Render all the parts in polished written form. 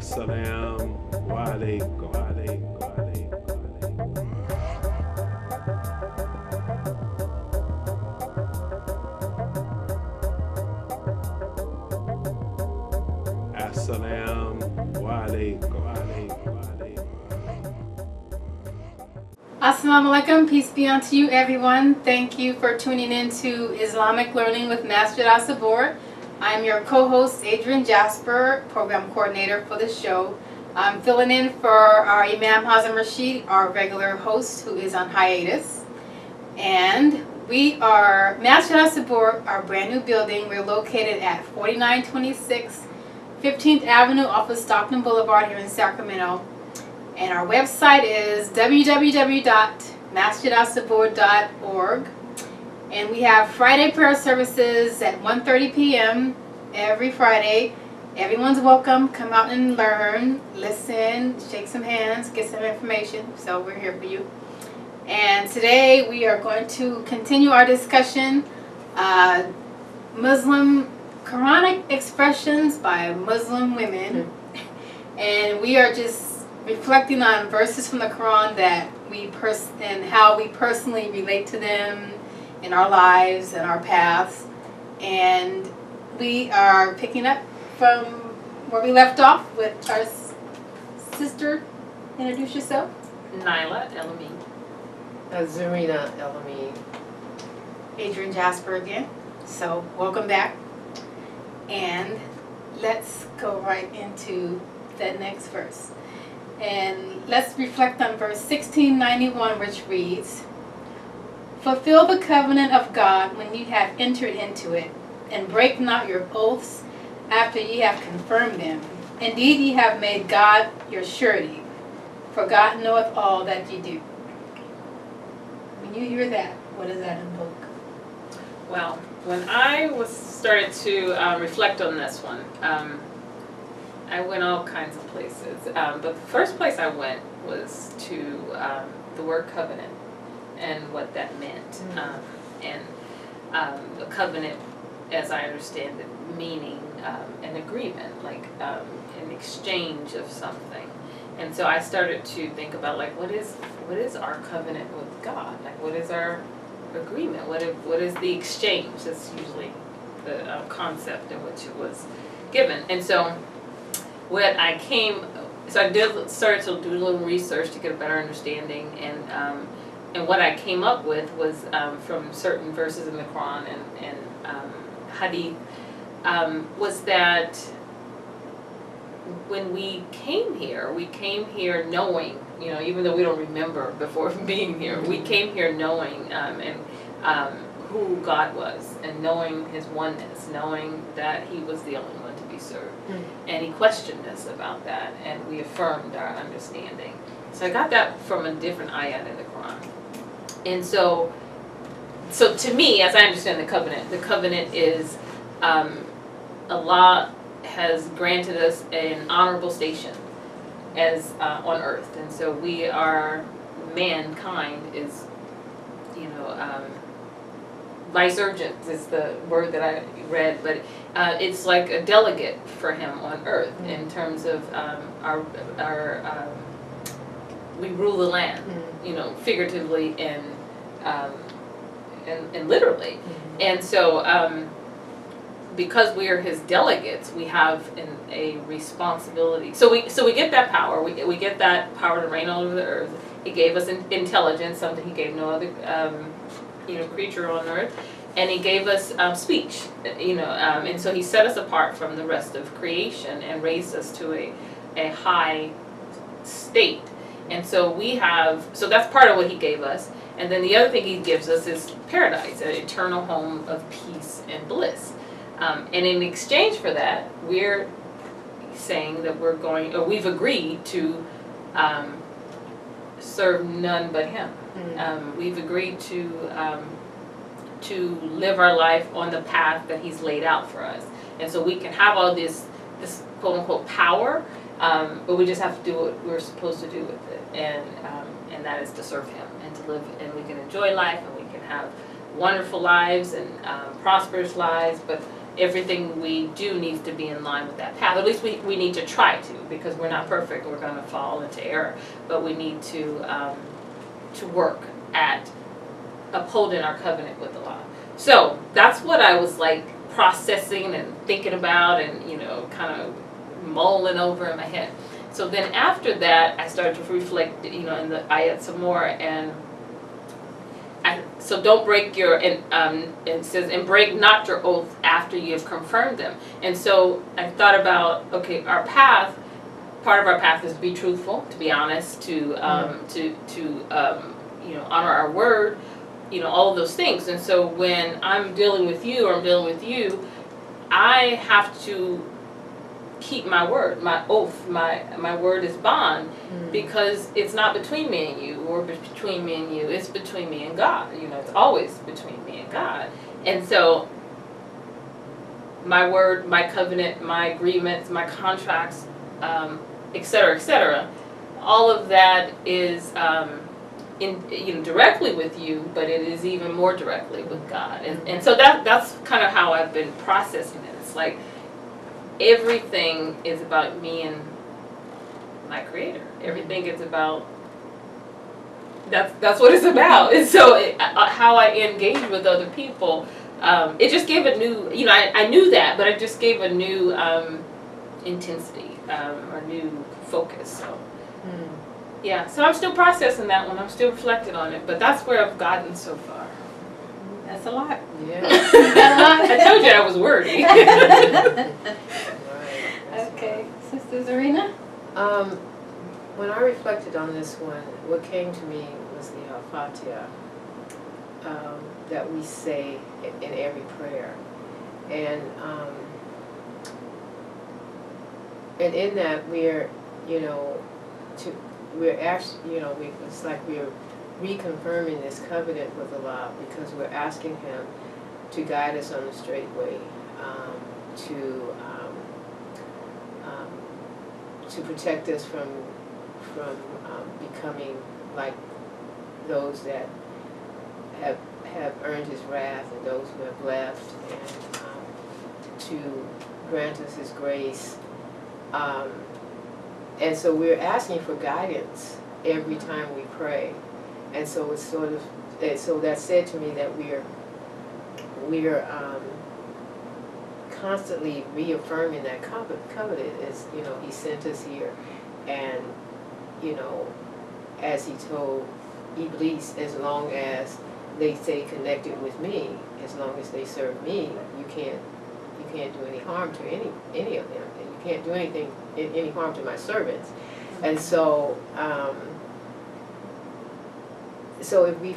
As-Salamu Alaikum. As-Salamu Alaikum. Assalamu alaikum, peace be unto you everyone. Thank you for tuning in to Islamic Learning with Master As-Sabur. I'm your co-host Adrian Jasper, program coordinator for the show. I'm filling in for our Imam Hazem Rashid, our regular host who is on hiatus. And we are, Master As-Sabur, our brand new building. We're located at 4926 15th Avenue off of Stockton Boulevard here in Sacramento. And our website is www.masjidassabur.org. And we have Friday prayer services at 1:30 p.m. every Friday. Everyone's welcome. Come out and learn, listen, shake some hands, get some information. So we're here for you. And today we are going to continue our discussion, Muslim Quranic expressions by Muslim women. And we are just reflecting on verses from the Quran that and how we personally relate to them in our lives and our paths. And we are picking up from where we left off with our sister. Introduce yourself. Nailah El-Amin. Zarinah El-Amin. Adrian Jasper again. So welcome back. And let's go right into the next verse. And let's reflect on verse 1691, which reads, "Fulfill the covenant of God when ye have entered into it, and break not your oaths after ye have confirmed them. Indeed ye have made God your surety, for God knoweth all that ye do." When you hear that, what does that invoke? Well, when I started to reflect on this one, I went all kinds of places. But the first place I went was to the word covenant and what that meant. A covenant, as I understand it, meaning an agreement, like an exchange of something. And so I started to think about, like, what is our covenant with God? Like, what is our agreement? What is the exchange? That's usually the concept in which it was given. And so I started to do a little research to get a better understanding, and what I came up with was from certain verses in the Quran and Hadith, was that when we came here knowing, even though we don't remember before being here, we came here knowing who God was, and knowing His oneness, knowing that He was the only one to be served. And He questioned us about that, and we affirmed our understanding. So I got that from a different ayat in the Quran. And so to me, as I understand the covenant is Allah has granted us an honorable station as on earth, and so mankind is, vicegerent is the word that I read, but it's like a delegate for Him on earth in terms of we rule the land, figuratively and literally, and so because we are His delegates, we have a responsibility. So we get that power. We get that power to reign over the earth. He gave us intelligence, something He gave no other creature on earth, and He gave us speech, and so He set us apart from the rest of creation and raised us to a high state. And so so that's part of what He gave us. And then the other thing He gives us is paradise, an eternal home of peace and bliss. And in exchange for that, we're saying that we've agreed to serve none but Him. We've agreed to live our life on the path that He's laid out for us. And so we can have all this quote unquote power, but we just have to do what we're supposed to do with it. And that is to serve Him and to live, and we can enjoy life, and we can have wonderful lives and prosperous lives, but everything we do needs to be in line with that path. At least we need to try to, because we're not perfect. We're going to fall into error, but we need to work at upholding our covenant with Allah. So that's what I was like processing and thinking about, and kind of mulling over in my head. So then after that, I started to reflect, in the ayat some more, and so don't break your, it says, and break not your oath after you have confirmed them. And so I thought about, okay, our path, part of our path is to be truthful, to be honest, to honor our word, all of those things. And so when I'm dealing with you, I have to keep my word, my oath, my word is bond, because it's not between me and you, or between me and you, it's between me and God. It's always between me and God. And so my word, my covenant, my agreements, my contracts, etc., all of that is directly with you, but it is even more directly with God. And so that's kind of how I've been processing it. It's like everything is about me and my Creator. Everything is about, that's what it's about. And so how I engage with other people, it just gave a new, I knew that, but it just gave a new intensity, or new focus. So yeah, so I'm still processing that one. I'm still reflecting on it, but that's where I've gotten so far. That's a lot. Yeah. I told you I was wordy. Okay, Sister Zarinah? When I reflected on this one, what came to me was the Al-Fatiha that we say in every prayer. And in that we're actually, it's like we're reconfirming this covenant with Allah, because we're asking Him to guide us on the straight way, to protect us from becoming like those that have earned His wrath, and those who have left, and to grant us His grace. And so we're asking for guidance every time we pray. And so it's sort of, so that said to me that we're constantly reaffirming that covenant. Is, He sent us here, and as He told Iblis, as long as they stay connected with me, as long as they serve me, you can't do any harm to any of them, and you can't do any harm to my servants. And so so if we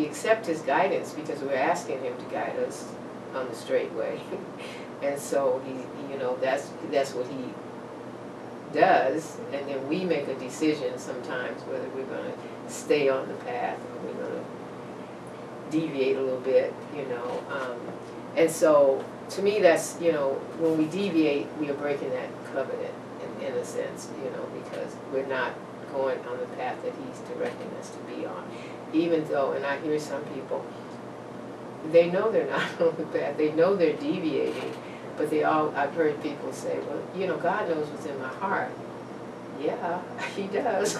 accept His guidance, because we're asking Him to guide us on the straight way, and so He that's what He does, and then we make a decision sometimes whether we're going to stay on the path or we're going to deviate a little bit, and so to me that's, when we deviate, we are breaking that covenant in a sense, because we're not going on the path that He's directing us to be on. Even though, and I hear some people, they know they're not on the path, they know they're deviating, but I've heard people say, well, God knows what's in my heart. Yeah, He does.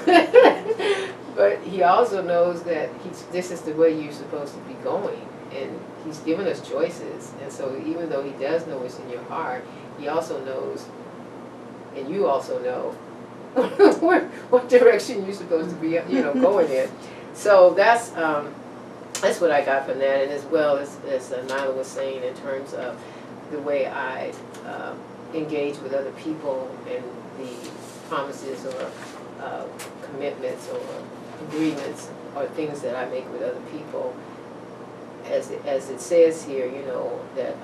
But He also knows that this is the way you're supposed to be going, and He's given us choices. And so even though He does know what's in your heart, He also knows, and you also know, what direction you're supposed to be, going in. So that's what I got from that, and as well as Nailah was saying, in terms of the way I engage with other people, and the promises or commitments or agreements or things that I make with other people, as it says here, that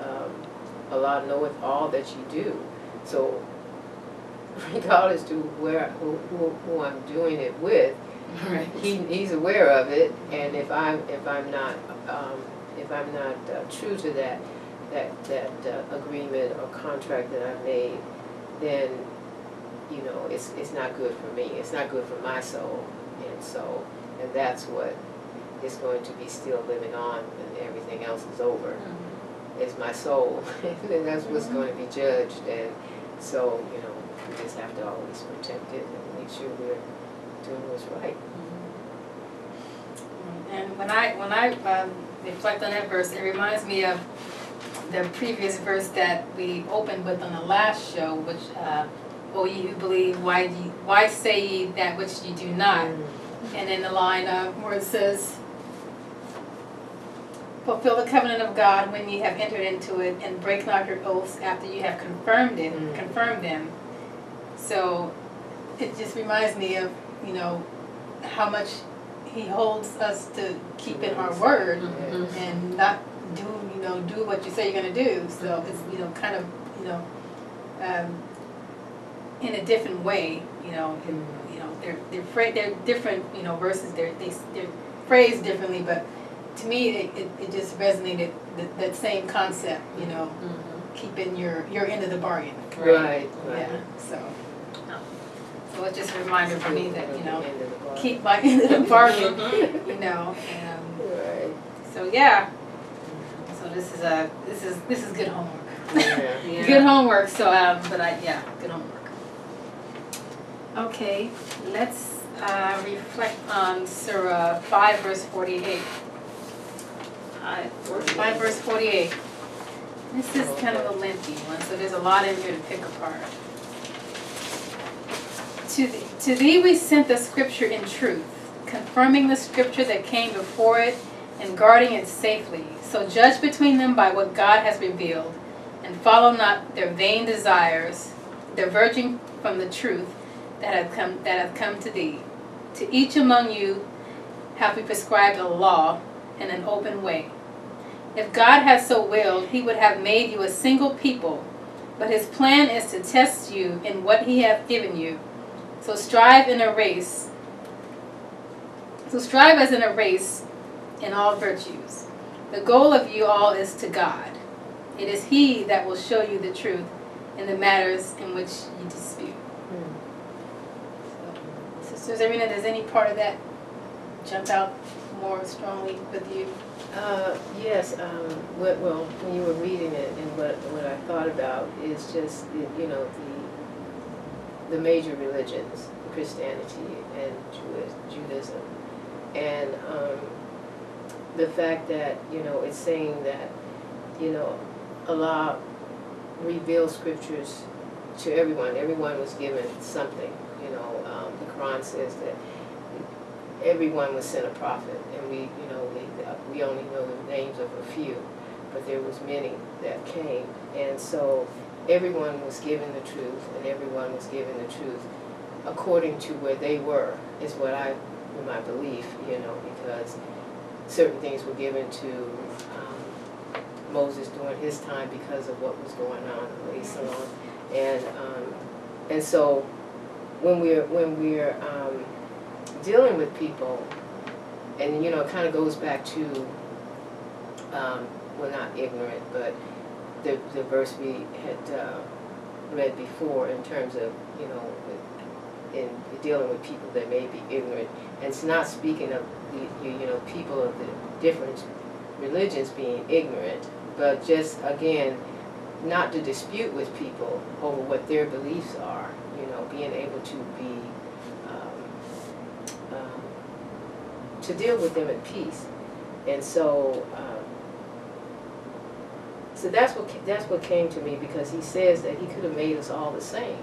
Allah knoweth all that you do. So regardless to who I'm doing it with, right. He's aware of it, and if I'm not true to that agreement or contract that I made, then it's not good for me. It's not good for my soul, and that's what is going to be still living on when everything else is over. is my soul, and that's what's going to be judged. And so, you know, we just have to always protect it and make sure we're doing what's right. And when I reflect on that verse, it reminds me of the previous verse that we opened with on the last show, which, "O ye who believe, why say ye that which ye do not?" And in the line where it says, "Fulfill the covenant of God when ye have entered into it, and break not your oaths after you have confirmed them." So it just reminds me of, you know, how much He holds us to keep in our word and not do what you say you're going to do. So it's, you know, kind of, you know, in a different way, you know. You know, they're different, you know, verses. They're phrased differently, but to me, it just resonated that same concept, you know, keeping your end of the bargain. Right. Yeah. So it's just a reminder for me that, you know, keep my end of the bargain, you know. Right. So yeah. So this is good homework. Yeah. Good homework. So good homework. Okay, let's reflect on Surah 5 verse 48. 5 verse 48. This is kind of a lengthy one, so there's a lot in here to pick apart. To thee we sent the scripture in truth, confirming the scripture that came before it and guarding it safely. So judge between them by what God has revealed, and follow not their vain desires, diverging from the truth that hath come to thee. To each among you have we prescribed a law and an open way. If God had so willed, He would have made you a single people, but His plan is to test you in what He hath given you. So strive as in a race in all virtues. The goal of you all is to God. It is He that will show you the truth in the matters in which you dispute. So, Sister Zarinah, does any part of that jump out more strongly with you? Yes. When you were reading it, and what I thought about is just the major religions, Christianity and Judaism, and the fact that it's saying that Allah reveals scriptures to everyone. Everyone was given something. The Quran says that everyone was sent a prophet, and we only know the names of a few, but there was many that came, and so everyone was given the truth, and everyone was given the truth according to where they were, is my belief, because certain things were given to Moses during his time because of what was going on, and so when we're dealing with people, and it kind of goes back to not ignorant, but the verse we had read before in terms of in dealing with people that may be ignorant, and it's not speaking of the people of the different religions being ignorant, but just again not to dispute with people over what their beliefs are, being able to be to deal with them in peace. And so that's what came to me, because he says that he could have made us all the same,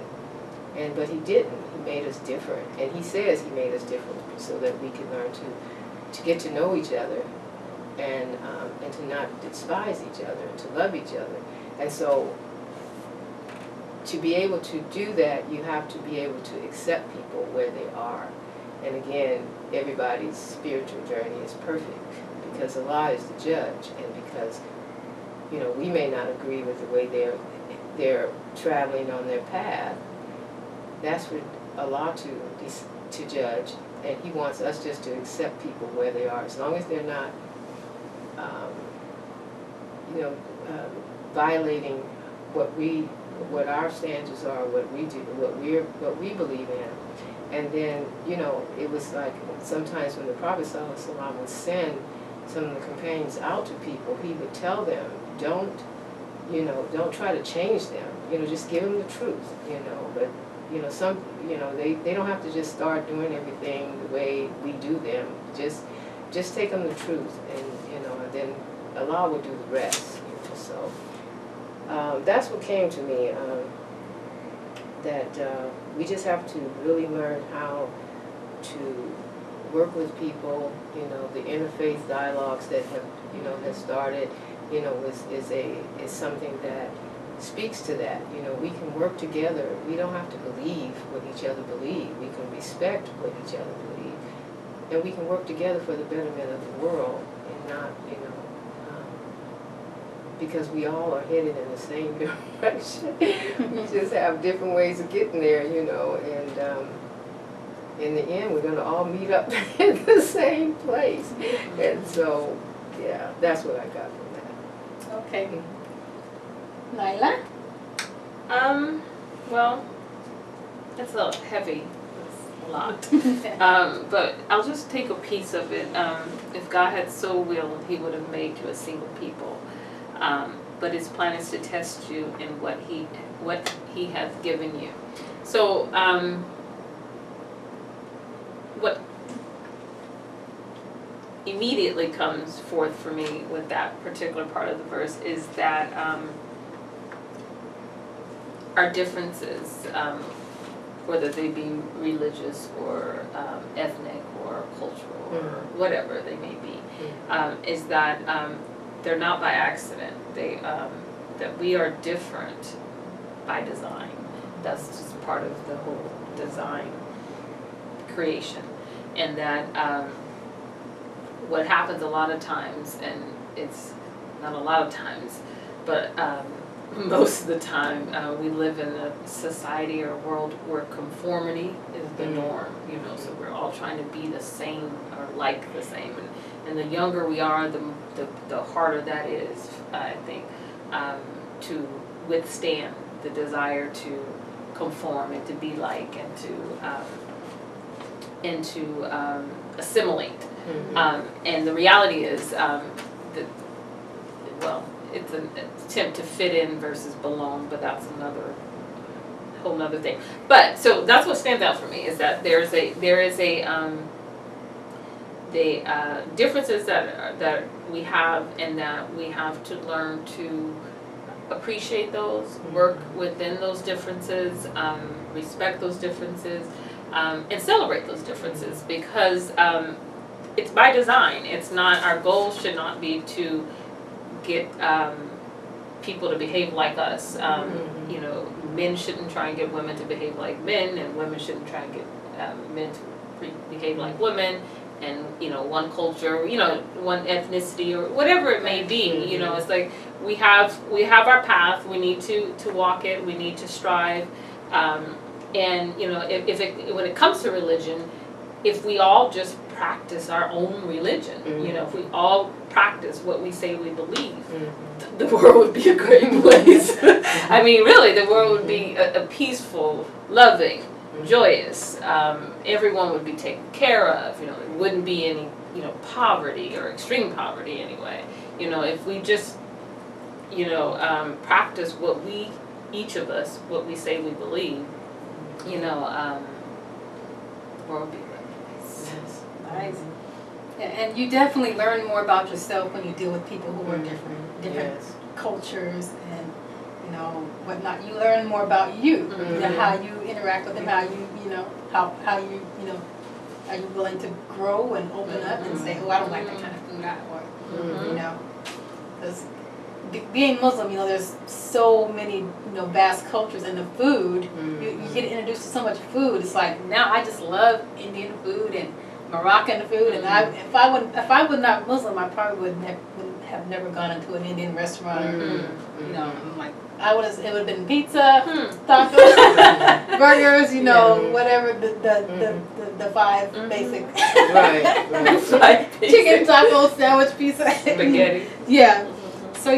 but he didn't. He made us different, and he says he made us different so that we can learn to get to know each other, and to not despise each other, and to love each other. And so to be able to do that, you have to be able to accept people where they are. And again, everybody's spiritual journey is perfect, because Allah is the judge, and because we may not agree with the way they're traveling on their path. That's for Allah to judge, and He wants us just to accept people where they are, as long as they're not violating what our standards are, what we do, what we believe in. And then it was like sometimes when the Prophet ﷺ would send some of the companions out to people, he would tell them don't, don't try to change them. Just give them the truth, but, some, they don't have to just start doing everything the way we do them. Just take them the truth, and, and then Allah will do the rest, so. That's what came to me, that we just have to really learn how to work with people, the interfaith dialogues that have, has started, is something that speaks to that. We can work together. We don't have to believe what each other believe. We can respect what each other believe. And we can work together for the betterment of the world, and not, because we all are headed in the same direction. We just have different ways of getting there, and in the end, we're going to all meet up in the same place. And so, yeah, that's what I got from that. Okay. Nailah? Well, that's a heavy, that's a lot. But I'll just take a piece of it. If God had so willed, He would have made you a single people. But His plan is to test you in what He has given you. So, what immediately comes forth for me with that particular part of the verse is that our differences, whether they be religious or ethnic or cultural or whatever they may be, is that they're not by accident. They that we are different by design. That's just part of the whole design creation, and that what happens a lot of times, and it's not a lot of times, but most of the time, we live in a society or a world where conformity is the norm, so we're all trying to be the same or like the same, and the younger we are, the harder that is, I think, to withstand the desire to conform and to be like and to assimilate. And the reality is that, well, it's an attempt to fit in versus belong, but that's whole nother thing. But so that's what stands out for me, is that there is the differences that we have, and that we have to learn to appreciate those, work within those differences, respect those differences, and celebrate those differences, because it's by design. It's not, our goal should not be to get people to behave like us. Men shouldn't try and get women to behave like men, and women shouldn't try and get men to behave like women. And one culture, one ethnicity, or whatever it may be, it's like we have our path. We need to walk it. We need to strive. And when it comes to religion, if we all just practice our own religion, if we all practice what we say we believe, the world would be a great place. I mean, really, the world would be a peaceful, loving, joyous. Everyone would be taken care of. There wouldn't be any, poverty, or extreme poverty anyway. If we just, practice what each of us, what we say we believe, the world would be a great place. Nice. And you definitely learn more about yourself when you deal with people who are different cultures and whatnot. You learn more about you, how you interact with them, how you how you are you willing to grow and open up and say, oh, I don't like that kind of food, or because being Muslim, there's so many vast cultures in the food. You get introduced to so much food. It's like now I just love Indian food and Moroccan food, and if I was not Muslim, I probably would have never gone into an Indian restaurant. I'm like, it would have been pizza, tacos, burgers, whatever the five basic. Right. Chicken, taco, sandwich, pizza, spaghetti. Yeah. So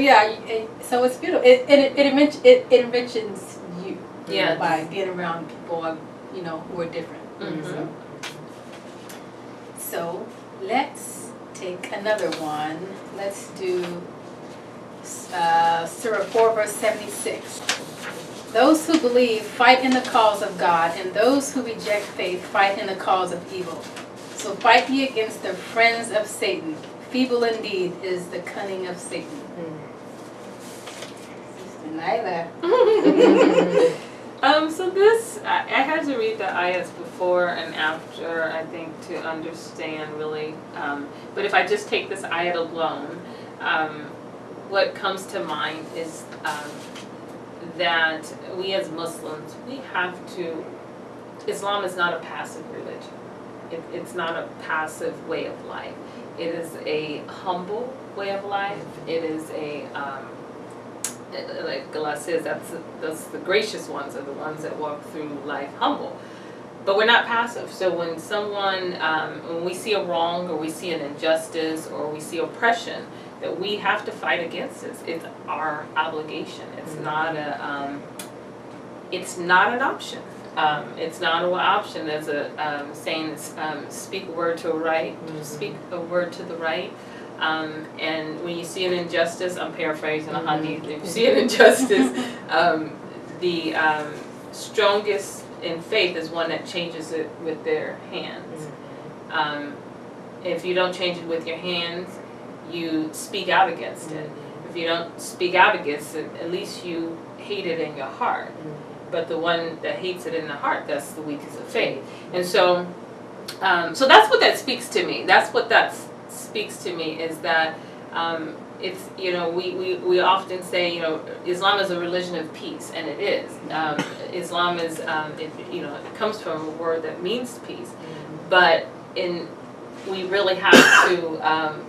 so it's beautiful. It enriches you. Yeah. By being around people, who are different. So let's take another one. Let's do Surah 4, verse 76. Those who believe fight in the cause of God, and those who reject faith fight in the cause of evil. So fight ye against the friends of Satan. Feeble indeed is the cunning of Satan. Sister Nailah. So this, I had to read the ayats before and after, I think, to understand really. But if I just take this ayat alone, what comes to mind is that we as Muslims, we have to, Islam is not a passive religion. It's not a passive way of life. It is a humble way of life. It is a, like Allah says, that's the gracious ones are the ones that walk through life humble. But we're not passive. So when someone, when we see a wrong or we see an injustice or we see oppression, that we have to fight against it. It's our obligation. It's not a, it's not an option. It's not an option. There's a saying, speak a word to a right, speak a word to the right. And when you see an injustice, I'm paraphrasing a hadith, if you see an injustice, the strongest in faith is one that changes it with their hands. If you don't change it with your hands, you speak out against it. If you don't speak out against it, at least you hate it in your heart. But the one that hates it in the heart, that's the weakest of faith. And so, so that's what that speaks to me. That's what that speaks to me, is that it's, you know, we often say, you know, Islam is a religion of peace, and it is. Islam is, you know, it comes from a word that means peace. But we really have to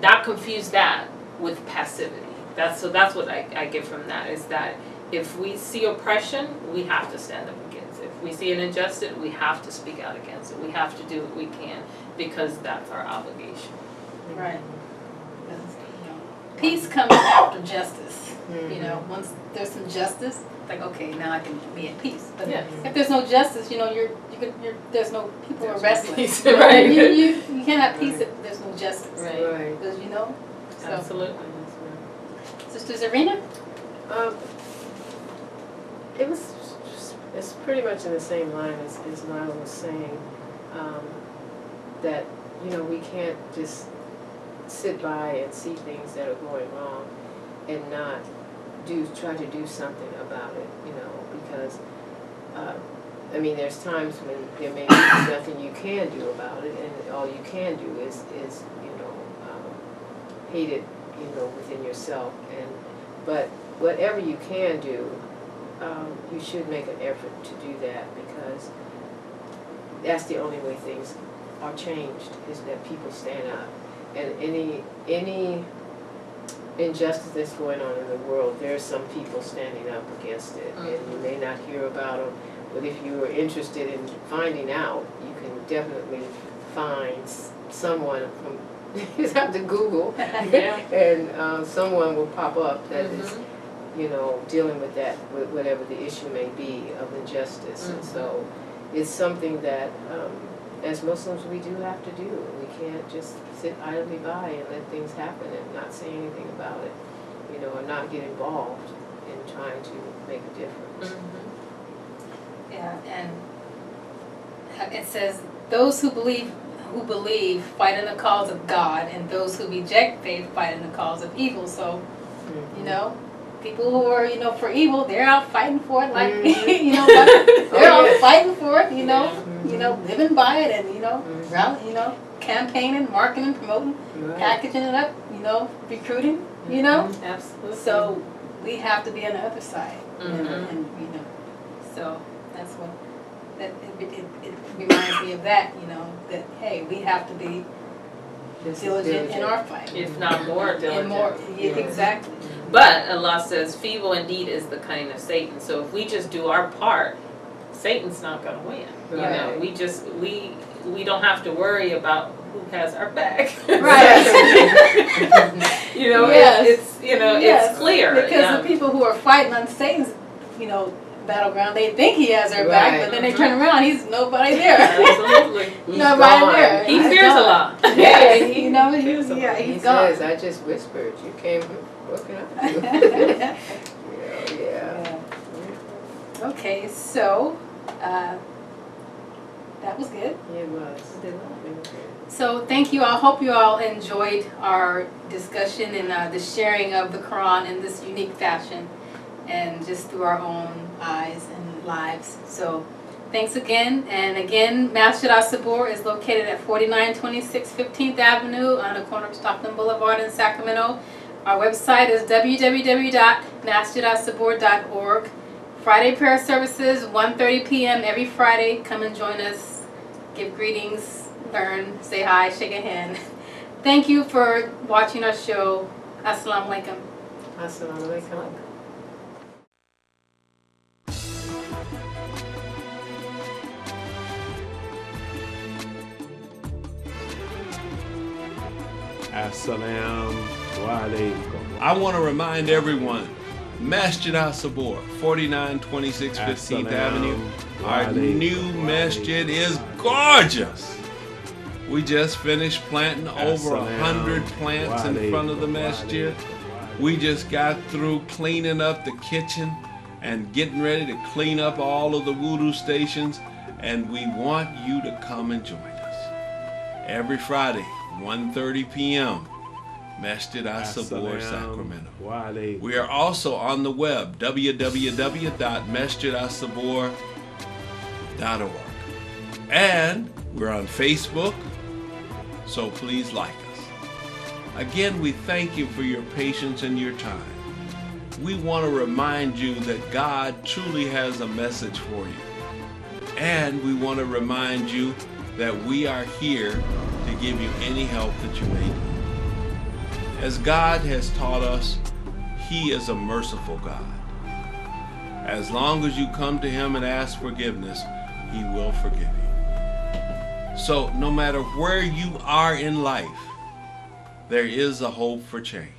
not confuse that with passivity. So that's what I get from that, is that if we see oppression, we have to stand up against it. If we see an injustice, we have to speak out against it. We have to do what we can, because that's our obligation. Right. Peace comes after justice. You know, once there's some justice, like, okay, now I can be at peace. But if there's no justice, you know, there's no people are wrestling. Peace, You know, right. you can't have peace if there's no justice. Right. Because, you know. So. Absolutely. Sister Zarinah? It's pretty much in the same line as Nailah was saying, that, you know, we can't just sit by and see things that are going wrong and not try to do something about it, you know, because, I mean, there's times when there may be nothing you can do about it, and all you can do is you know, hate it, you know, within yourself. But whatever you can do, you should make an effort to do that, because that's the only way things are changed, is that people stand up. And any injustice that's going on in the world, there are some people standing up against it, and you may not hear about them, but if you are interested in finding out, you can definitely find someone from, you just have to Google, and someone will pop up that is, you know, dealing with that, with whatever the issue may be of injustice. And so it's something that, as Muslims, we do have to do. We can't just sit idly by and let things happen and not say anything about it, you know, and not get involved in trying to make a difference. Yeah, and it says, those who believe fight in the cause of God, and those who reject faith fight in the cause of evil. So, you know, people who are, you know, for evil, they're out fighting for it, like, you know, they're out fighting for it, you know, living by it, and, you know, campaigning, marketing, promoting, packaging it up, you know, recruiting, you know. Absolutely. So we have to be on the other side, and you know, so that's what, that it reminds me of that, you know, that, hey, we have to be diligent in our fight. If not more diligent. And more, exactly. But Allah says, feeble indeed is the cunning of Satan. So if we just do our part, Satan's not going to win. You know, we don't have to worry about who has our back. Right. You know, it's you know, it's clear. Because the people who are fighting on Satan's, you know, battleground, they think he has their back, but then they turn around, he's nobody there. Absolutely. Nobody there. He fears Allah. Yeah, you know, he he's gone. gone. Says, I just whispered, you came What can I do? Yeah. Okay, so that was good. It was. So thank you. I hope you all enjoyed our discussion and the sharing of the Quran in this unique fashion and just through our own eyes and lives. So thanks again. And again, Masjid As-Sabur is located at 4926 15th Avenue on the corner of Stockton Boulevard in Sacramento. Our website is www.masjidassabur.org. Friday prayer services, 1:30 p.m. every Friday. Come and join us. Give greetings, learn, say hi, shake a hand. Thank you for watching our show. Assalamu alaikum. Assalamu alaikum. Assalamu alaikum. I want to remind everyone, Masjid As-Sabur, 4926 15th Avenue. Our new masjid is gorgeous. We just finished planting over 100 plants in front of the masjid. We just got through cleaning up the kitchen and getting ready to clean up all of the wudu stations, and we want you to come and join us. Every Friday, 1:30 p.m., Masjid As-Sabur, Sacramento. We are also on the web, www.masjidassabur.org. And we're on Facebook, so please like us. Again, we thank you for your patience and your time. We want to remind you that God truly has a message for you. And we want to remind you that we are here to give you any help that you may need. As God has taught us, He is a merciful God. As long as you come to Him and ask forgiveness, He will forgive you. So no matter where you are in life, there is a hope for change.